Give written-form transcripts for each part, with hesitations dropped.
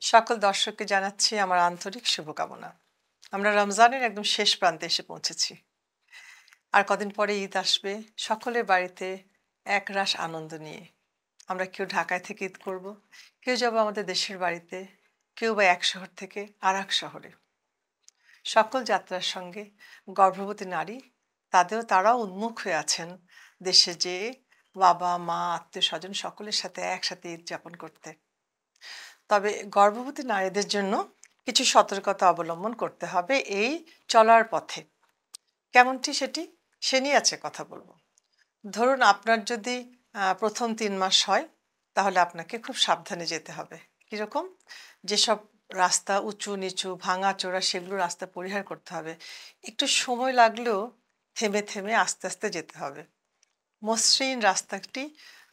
সকল দর্শককে জানাচ্ছি আমার আন্তরিক শুভকামনা। আমরা রমজানের একদম শেষ প্রান্তে এসে পৌঁছেছি। আর কদিন পরে ঈদ আসবে। সকলের বাড়িতে একরাশ আনন্দ নিয়ে। আমরা কেউ ঢাকায় থেকে ঈদ করব, কেউ যাব আমাদের দেশের বাড়িতে, কেউ বা এক শহর থেকে আরেক শহরে। সকল যাত্রার সঙ্গে গর্ভবতী নারী তারাও উন্মুখ হয়ে আছেন দেশে যেয়ে বাবা, মা, আত্মীয়স্বজন সকলের সাথে একসাথে ঈদ যাপন করতে। তবে গর্ভবতী নারীদের জন্য কিছু সতর্কতা অবলম্বন করতে হবে এই চলার পথে। কেমনটি সে নিয়ে আছে কথা বলবো। ধরুন আপনার যদি প্রথম ৩ মাস হয় তাহলে আপনাকে খুব সাবধানে যেতে হবে। কিরকম? যেসব রাস্তা উঁচু নিচু ভাঙা চোরা সেগুলো রাস্তা পরিহার করতে হবে। একটু সময় লাগলেও থেমে থেমে আস্তে আস্তে যেতে হবে। মসৃণ রাস্তাটি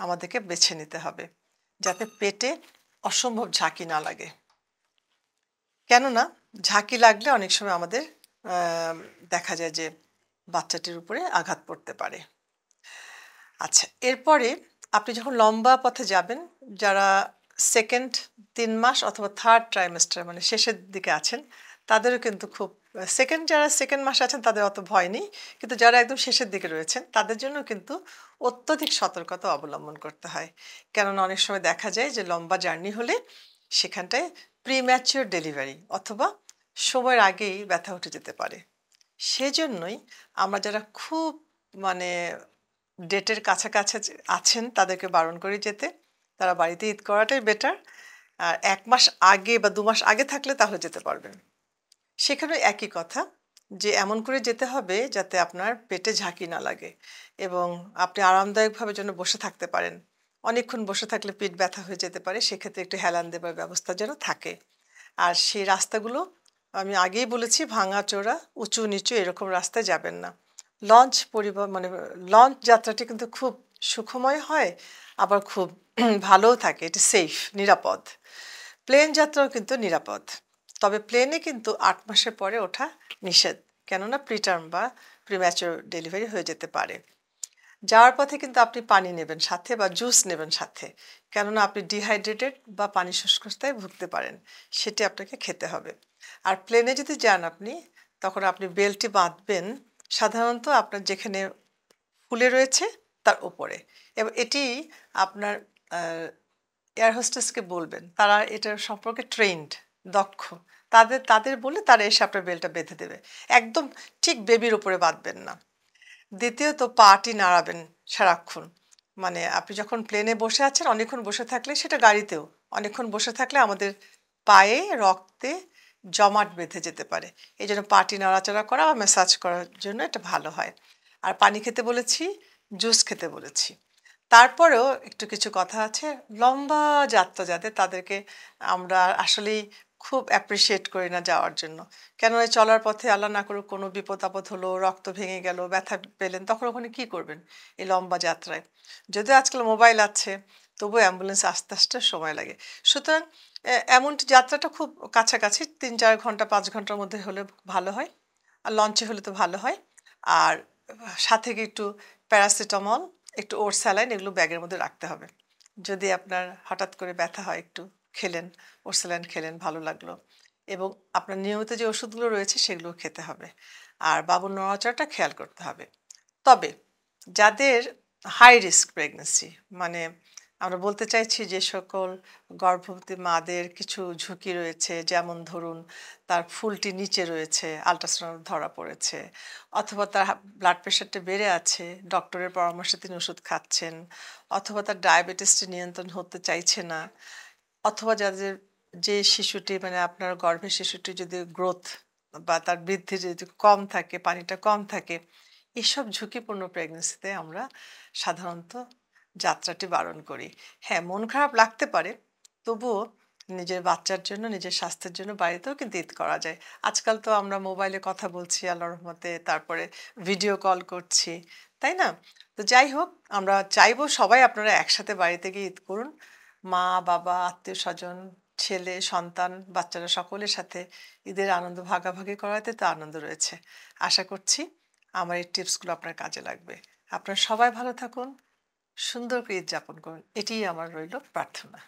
আমাদেরকে বেছে নিতে হবে যাতে পেটে অসম্ভব ঝাঁকি না লাগে। কেননা ঝাঁকি লাগলে অনেক সময় আমাদের দেখা যায় যে বাচ্চাটির উপরে আঘাত পড়তে পারে। আচ্ছা, এরপরে আপনি যখন লম্বা পথে যাবেন, যারা সেকেন্ড ৩ মাস অথবা থার্ড ট্রাইমেস্টার মানে শেষের দিকে আছেন, তাদেরও কিন্তু খুব যারা সেকেন্ড মাসে আছেন তাদের অত ভয় নেই। কিন্তু যারা একদম শেষের দিকে রয়েছেন তাদের জন্য কিন্তু অত্যধিক সতর্কতা অবলম্বন করতে হয়। কেননা অনেক সময় দেখা যায় যে লম্বা জার্নি হলে সেখানটায় প্রিম্যাচিওর ডেলিভারি অথবা সময়ের আগেই ব্যথা উঠে যেতে পারে। সেজন্যই আমরা যারা খুব মানে ডেটের কাছাকাছি আছেন তাদেরকে বারণ করে যেতে। তারা বাড়িতে ঈদ করাটাই বেটার। আর ১ মাস আগে বা ২ মাস আগে থাকলে তাহলে যেতে পারবেন। সেখানেও একই কথা যে এমন করে যেতে হবে যাতে আপনার পেটে ঝাঁকি না লাগে এবং আপনি আরামদায়কভাবে যেন বসে থাকতে পারেন। অনেকক্ষণ বসে থাকলে পিঠ ব্যথা হয়ে যেতে পারে। সেক্ষেত্রে একটু হেলান দেবার ব্যবস্থা যেন থাকে। আর সেই রাস্তাগুলো আমি আগেই বলেছি ভাঙাচোরা, উঁচু নিচু এরকম রাস্তায় যাবেন না। লঞ্চ যাত্রাটি কিন্তু খুব সুখময় হয়, আবার খুব ভালোও থাকে। এটা সেফ, নিরাপদ। প্লেন যাত্রাও কিন্তু নিরাপদ। তবে প্লেনে কিন্তু ৮ মাসের পরে ওঠা নিষেধ। কেননা প্রিটার্ম বা প্রিম্যাচুর ডেলিভারি হয়ে যেতে পারে। যাওয়ার পথে কিন্তু আপনি পানি নেবেন সাথে বা জুস নেবেন সাথে। কেননা আপনি ডিহাইড্রেটেড বা পানি শুষ্কতায় ভুগতে পারেন। সেটি আপনাকে খেতে হবে। আর প্লেনে যদি যান আপনি, তখন আপনি বেল্টটি বাঁধবেন সাধারণত আপনার যেখানে ফুলে রয়েছে তার উপরে। এবং এটি আপনার এয়ার হোস্টেসকে বলবেন। তারা এটার সম্পর্কে ট্রেন্ড, দক্ষ। তাদের বলে তারা এসে আপনার বেল্টটা বেঁধে দেবে। একদম ঠিক বেবির উপরে বাঁধবেন না। দ্বিতীয়ত পাটি নাড়াবেন সারাক্ষণ। মানে আপনি যখন প্লেনে বসে আছেন অনেকক্ষণ বসে থাকলে, সেটা গাড়িতেও অনেকক্ষণ বসে থাকলে আমাদের পায়ে রক্তে জমাট বেঁধে যেতে পারে। এই জন্য পাটি নাড়াচাড়া করা বা ম্যাসাজ করার জন্য এটা ভালো হয়। আর পানি খেতে বলেছি, জুস খেতে বলেছি। তারপরেও একটু কিছু কথা আছে। লম্বা যাত্রা যাদের, তাদেরকে আমরা আসলেই খুব অ্যাপ্রিসিয়েট করি না যাওয়ার জন্য। কেন এই চলার পথে আল্লাহ না করুক কোনো বিপদ আপদ হলো, রক্ত ভেঙে গেল, ব্যথা পেলেন, তখন ওখানে কি করবেন এই লম্বা যাত্রায়? যদিও আজকাল মোবাইল আছে, তবুও অ্যাম্বুলেন্স আসতে আসতে সময় লাগে। সুতরাং এমনটি যাত্রাটা খুব কাছাকাছি ৩-৪ ঘন্টা ৫ ঘন্টার মধ্যে হলে ভালো হয়। আর লঞ্চে হলে তো ভালো হয়। আর সাথে একটু প্যারাসিটামল, একটু ওটস স্যালাইন এগুলো ব্যাগের মধ্যে রাখতে হবে। যদি আপনার হঠাৎ করে ব্যথা হয়, একটু খেলেন, ওটস স্যালাইন খেলেন, ভালো লাগলো। এবং আপনার নিয়মিত যে ওষুধগুলো রয়েছে সেগুলো খেতে হবে। আর বাবুর নড়াচড়াটা খেয়াল করতে হবে। তবে যাদের হাই রিস্ক প্রেগন্যান্সি, মানে আমরা বলতে চাইছি যে সকল গর্ভবতী মাদের কিছু ঝুঁকি রয়েছে, যেমন ধরুন তার ফুলটি নিচে রয়েছে, আল্ট্রাসাউন্ড ধরা পড়েছে, অথবা তার ব্লাড প্রেশারটা বেড়ে আছে, ডক্টরের পরামর্শে তিনি ওষুধ খাচ্ছেন, অথবা তার ডায়াবেটিসটি নিয়ন্ত্রণ হতে চাইছে না, অথবা যাদের যে শিশুটি মানে আপনার গর্ভের শিশুটি যদি গ্রোথ বা তার বৃদ্ধি যদি কম থাকে, পানিটা কম থাকে, এসব ঝুঁকিপূর্ণ প্রেগনেন্সিতে আমরা সাধারণত যাত্রাটি বারণ করি। হ্যাঁ, মন খারাপ লাগতে পারে, তবুও নিজের বাচ্চার জন্য, নিজের স্বাস্থ্যের জন্য বাড়িতেও কিন্তু ঈদ করা যায়। আজকাল তো আমরা মোবাইলে কথা বলছি আল্লাহর রহমতে, তারপরে ভিডিও কল করছি, তাই না? তো যাই হোক, আমরা চাইবো সবাই আপনারা একসাথে বাড়িতে গিয়ে ঈদ করুন। মা, বাবা, আত্মীয়স্বজন, ছেলে, সন্তান, বাচ্চারা সকলের সাথে ঈদের আনন্দ ভাগাভাগি করাতে তো আনন্দ রয়েছে। আশা করছি আমার এই টিপসগুলো আপনার কাজে লাগবে। আপনারা সবাই ভালো থাকুন, সুন্দর করে ঈদ যাপন করুন। এটিই আমার রইল প্রার্থনা।